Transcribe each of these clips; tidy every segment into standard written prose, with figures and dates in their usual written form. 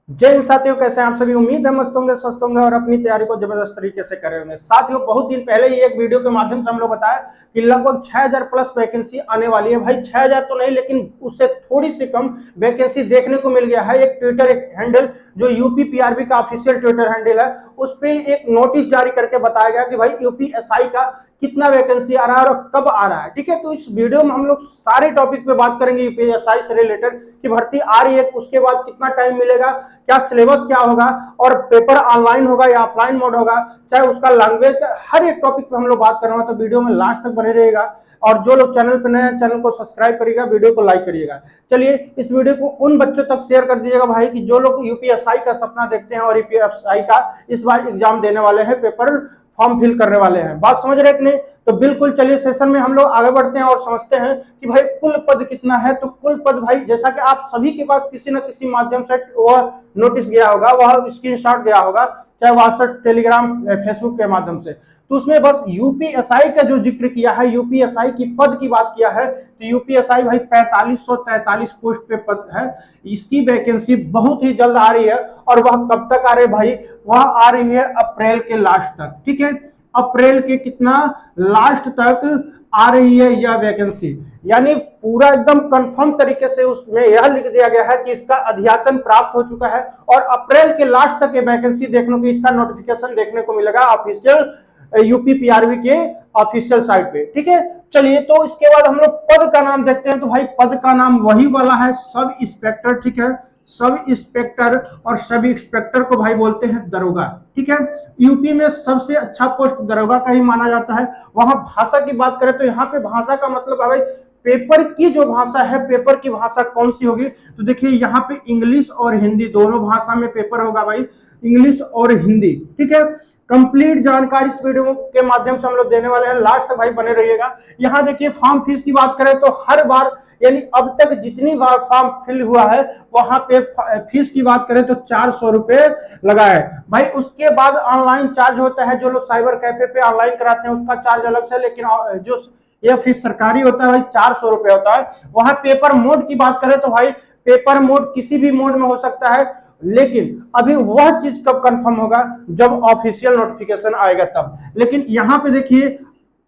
जय हिंद साथियों, कैसे हैं आप सभी। उम्मीद है मस्त होंगे, स्वस्थ होंगे और अपनी तैयारी को जबरदस्त तरीके से कर रहे होंगे। साथियों, बहुत दिन पहले ही एक वीडियो के माध्यम से हम लोग बताया कि लगभग 6000 प्लस वैकेंसी आने वाली है। भाई 6000 तो नहीं, लेकिन उससे थोड़ी सी कम वैकेंसी देखने को मिल गया है। एक ट्विटर एक हैंडल जो यूपी पीआरबी का ऑफिशियल ट्विटर हैंडल है, उस पर एक नोटिस जारी करके बताया गया कि भाई यूपीएसआई का कितना वैकेंसी आ रहा है और कब आ रहा है। ठीक है, तो इस वीडियो में हम लोग सारे टॉपिक पे बात करेंगे यूपीएसआई से रिलेटेड कि भर्ती आ रही है, उसके बाद कितना टाइम मिलेगा, क्या सिलेबस क्या होगा और पेपर ऑनलाइन होगा या ऑफलाइन मोड होगा, चाहे उसका लैंग्वेज का, हर एक टॉपिक पे हम लोग बात कर रहे हैं। तो वीडियो में लास्ट तक बने रहेगा और जो लोग चैनल पर नए हैं चैनल को सब्सक्राइब करिएगा, वीडियो को लाइक करिएगा। चलिए इस वीडियो को उन बच्चों तक शेयर कर दीजिएगा भाई कि जो लोग यूपीएसआई का सपना देखते हैं और यूपीएसआई का इस बार एग्जाम देने वाले हैं, पेपर फॉर्म फिल करने वाले हैं। बात समझ रहे कि नहीं? तो बिल्कुल चलिए सेशन में हम लोग आगे बढ़ते हैं और समझते हैं कि भाई कुल पद कितना है। तो कुल पद भाई, जैसा कि आप सभी के पास किसी न किसी माध्यम से वह नोटिस गया होगा, वह स्क्रीनशॉट गया होगा, चाहे व्हाट्सएप, टेलीग्राम, फेसबुक के माध्यम से। तो उसमें बस यूपीएसआई का जो जिक्र किया है, यूपीएसआई की पद की बात किया है, तो यूपीएसआई भाई 4543 पोस्ट पे पद है। इसकी वैकेंसी बहुत ही जल्द आ रही है और वह कब तक आ रही है भाई? वह आ रही है अप्रैल के लास्ट तक। ठीक है, अप्रैल के कितना लास्ट तक आ रही है यह वैकेंसी। यानी पूरा एकदम कंफर्म तरीके से उसमें यह लिख दिया गया है कि इसका अध्याचन प्राप्त हो चुका है और अप्रैल के लास्ट तक ये वैकेंसी देखने को, इसका नोटिफिकेशन देखने को मिलेगा ऑफिशियल यूपी पीआरबी के ऑफिशियल साइट पे। ठीक है, चलिए तो इसके बाद हम लोग पद का नाम देखते हैं। तो भाई पद का नाम वही वाला है, सब इंस्पेक्टर। ठीक है, सब इंस्पेक्टर, और सब इंस्पेक्टर को भाई बोलते हैं दरोगा। ठीक है, यूपी में सबसे अच्छा पोस्ट दरोगा का ही माना जाता है। वहां भाषा की बात करें तो यहाँ पे भाषा का मतलब है भाई पेपर की जो भाषा है, पेपर की भाषा कौन सी होगी? तो देखिए यहाँ पे इंग्लिश और हिंदी दोनों भाषा में पेपर होगा भाई, इंग्लिश और हिंदी। ठीक है, कंप्लीट जानकारी इस वीडियो के माध्यम से हम लोग देने वाले हैं, लास्ट तक भाई बने रहिएगा। यहाँ देखिए फॉर्म फीस की बात करें तो हर बार, यानी अब तक जितनी बार फॉर्म फिल हुआ है वहां पे फीस की बात करें तो 400 रुपए लगा है भाई। उसके बाद ऑनलाइन चार्ज होता है, जो लोग साइबर कैफे पे ऑनलाइन कराते हैं उसका चार्ज अलग से, लेकिन जो यह फीस सरकारी होता है भाई 400 रुपए होता है। वहां पेपर मोड की बात करें तो भाई पेपर मोड किसी भी मोड में हो सकता है, लेकिन अभी वह चीज कब कंफर्म होगा? जब ऑफिशियल नोटिफिकेशन आएगा तब। लेकिन यहाँ पे देखिए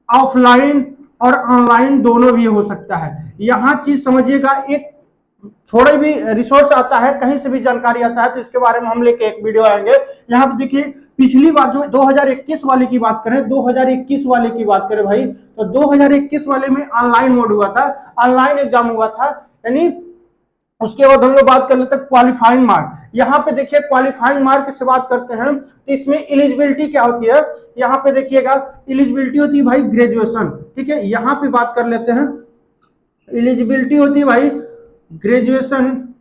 ऑफलाइन और ऑनलाइन दोनों भी हो सकता है। यहाँ चीज समझिएगा, एक थोड़े भी रिसोर्स आता है, कहीं से भी जानकारी आता है, तो इसके बारे में हम लेके एक वीडियो आएंगे। यहाँ पे देखिए पिछली बार जो 2021 वाले की बात करें, 2021 वाले की बात करें भाई, तो 2021 वाले में ऑनलाइन मोड हुआ था, ऑनलाइन एग्जाम हुआ था। यानी उसके बाद हम लोग बात कर लेते हैं क्वालिफाइंग मार्क। यहाँ पे देखिए क्वालिफाइंग मार्क से बात करते हैं तो इसमें एलिजिबिलिटी क्या होती है? यहाँ पे देखिएगा एलिजिबिलिटी होती है भाई ग्रेजुएशन। ठीक है, यहाँ पे बात कर लेते हैं, एलिजिबिलिटी होती है भाई ग्रेजुएशन,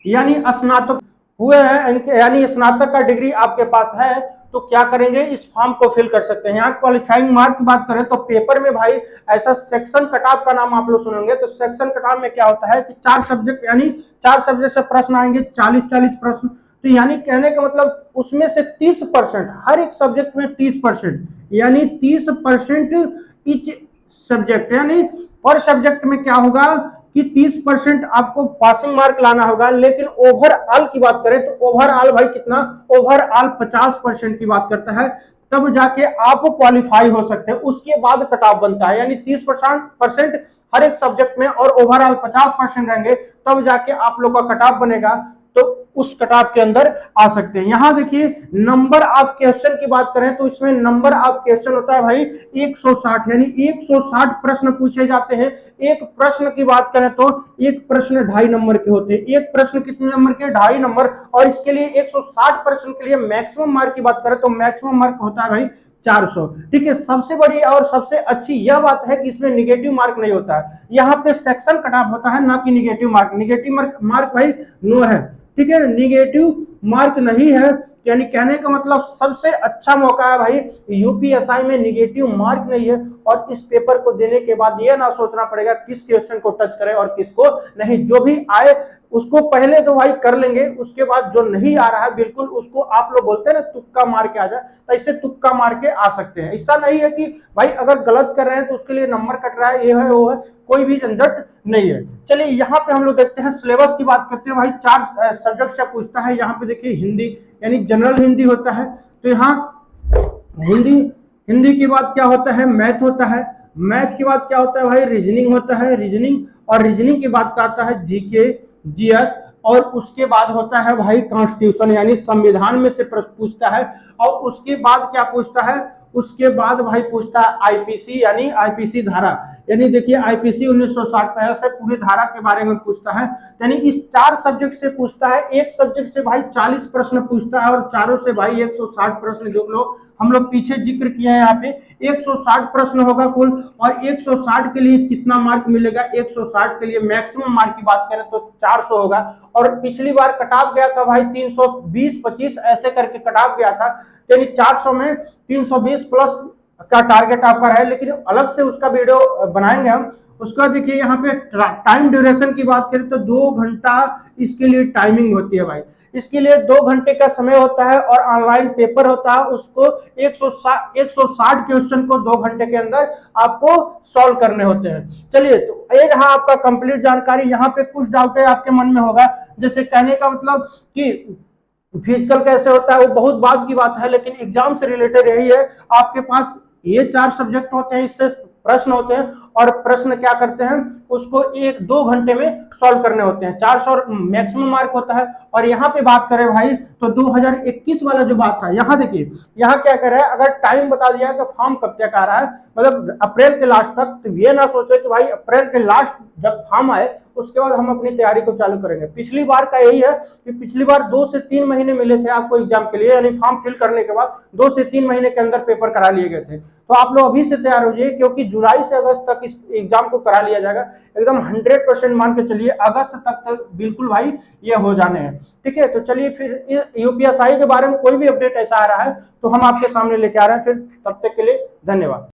यानी स्नातक हुए हैं, यानी स्नातक का डिग्री आपके पास है तो क्या करेंगे? इस फॉर्म को फिल कर सकते हैं। यहाँ क्वालिफाइंग मार्क की बात करें तो पेपर में भाई ऐसा सेक्शन कटऑफ का नाम आप लोग सुनेंगे, तो सेक्शन कटऑफ में क्या होता है कि 4 सब्जेक्ट, यानी 4 सब्जेक्ट से प्रश्न आएंगे, 40-40 प्रश्न। तो यानी कहने का मतलब उसमें से 30%, हर एक सब्जेक्ट में 30%, यानी 30% ईच सब्जेक्ट, यानी पर सब्जेक्ट में क्या होगा कि 30% आपको पासिंग मार्क लाना होगा। लेकिन ओवरऑल की बात करें तो ओवरऑल भाई कितना? ओवरऑल 50% की बात करता है, तब जाके आप क्वालिफाई हो सकते हैं। उसके बाद कट ऑफ बनता है, यानी 30% हर एक सब्जेक्ट में और ओवरऑल 50% रहेंगे, तब जाके आप लोग का कट ऑफ बनेगा, तो उस कटाव के अंदर आ सकते हैं। यहां देखिए नंबर ऑफ क्वेश्चन की बात करें तो इसमें नंबर ऑफ क्वेश्चन होता है भाई 160, यानी 160 प्रश्न पूछे जाते हैं। एक प्रश्न की बात करें तो एक प्रश्न 2.5 नंबर के होते हैं। एक प्रश्न कितने नंबर के? 2.5 नंबर। और इसके लिए 160 प्रश्न के लिए मैक्सिमम मार्क की बात करें तो मैक्सिमम मार्क होता है भाई 400। ठीक है, सबसे बड़ी और सबसे अच्छी यह बात है कि इसमें निगेटिव मार्क नहीं होता है। यहाँ पे सेक्शन कट ऑफ होता है, ना कि निगेटिव मार्क। निगेटिव मार्क भाई नो है। ठीक है, निगेटिव मार्क नहीं है, यानी कहने का मतलब सबसे अच्छा मौका है भाई। यूपीएसआई में निगेटिव मार्क नहीं है और इस पेपर को देने के बाद ये ना सोचना पड़ेगा किस क्वेश्चन को टच करें और किसको नहीं। जो भी आए उसको पहले तो भाई कर लेंगे, उसके बाद जो नहीं आ रहा है बिल्कुल उसको आप लोग बोलते हैं ना तुक्का मार के आ जाए, तो ऐसे तुक्का मार के आ सकते हैं। ऐसा नहीं है कि भाई अगर गलत कर रहे हैं तो उसके लिए नंबर कट रहा है, ये है वो है, कोई भी झंझट नहीं है। चलिए यहाँ पे हम लोग देखते हैं सिलेबस की बात करते हैं भाई। 4 सब्जेक्ट से पूछता है। यहाँ पे देखिए हिंदी यानी जनरल हिंदी होता है, तो यहाँ हिंदी हिंदी के बाद क्या होता है, मैथ होता है। मैथ के बाद क्या होता है भाई, रीजनिंग होता है, रीजनिंग। और रीजनिंग के बाद क्या आता है, जीके, जीएस। और उसके बाद होता है भाई कॉन्स्टिट्यूशन यानी संविधान में से प्रश्न पूछता है। और उसके बाद क्या पूछता है, उसके बाद भाई पूछता है आईपीसी यानी आईपीसी धारा, यानी देखिए आईपीसी 1960 से पूरी धारा के बारे में पूछता है। यानी इस 4 सब्जेक्ट से पूछता है। एक सब्जेक्ट से भाई 40 प्रश्न पूछता है और चारों से भाई 160 प्रश्न, जो लोग हम लोग पीछे जिक्र किए हैं यहाँ पे 160 प्रश्न होगा कुल। और 160 के लिए कितना मार्क मिलेगा, 160 के लिए मैक्सिमम मार्क की बात करें तो 400 होगा। और पिछली बार कटाप गया था भाई 320-25 ऐसे करके कटाप गया था, यानी 400 में 320 प्लस का टारगेट आपका है। लेकिन अलग से उसका वीडियो बनाएंगे हम। उसका देखिए यहाँ पे टाइम ड्यूरेशन की बात करें तो 2 घंटा इसके लिए टाइमिंग होती है भाई। इसके लिए 2 घंटे का समय होता है और ऑनलाइन पेपर होता है। उसको 160 क्वेश्चन को 2 घंटे के अंदर आपको सॉल्व करने होते हैं। चलिए, तो ये रहा आपका कंप्लीट जानकारी। यहाँ पे कुछ डाउट है आपके मन में होगा, जैसे कहने का मतलब कि फिजिकल कैसे होता है, वो बहुत बाद की बात है, लेकिन एग्जाम से रिलेटेड यही है। आपके पास ये 4 सब्जेक्ट होते हैं, इससे प्रश्न होते हैं और प्रश्न क्या करते हैं, उसको 1-2 घंटे में सॉल्व करने होते हैं। 400 मैक्सिमम मार्क होता है। और यहाँ पे बात करें भाई तो 2021 वाला जो बात था, यहाँ देखिए यहाँ क्या कर रहा है, अगर टाइम बता दिया कि फॉर्म कब तक आ रहा है, मतलब अप्रैल के लास्ट तक, तो ये ना सोचे कि भाई अप्रैल के लास्ट जब फॉर्म आए उसके बाद हम अपनी तैयारी को चालू करेंगे। पिछली बार का यही है कि पिछली बार 2 से 3 महीने मिले थे आपको एग्जाम के लिए, यानी फॉर्म फिल करने के बाद 2 से 3 महीने के अंदर पेपर करा लिए गए थे। तो आप लोग अभी से तैयार हो जाइए, क्योंकि जुलाई से अगस्त तक इस एग्जाम को करा लिया जाएगा। एकदम 100% मान के चलिए अगस्त तक बिल्कुल भाई ये हो जाने हैं। ठीक है, तो चलिए फिर यूपीएसआई के बारे में कोई भी अपडेट ऐसा आ रहा है तो हम आपके सामने लेके आ रहे हैं। फिर तब तक के लिए धन्यवाद।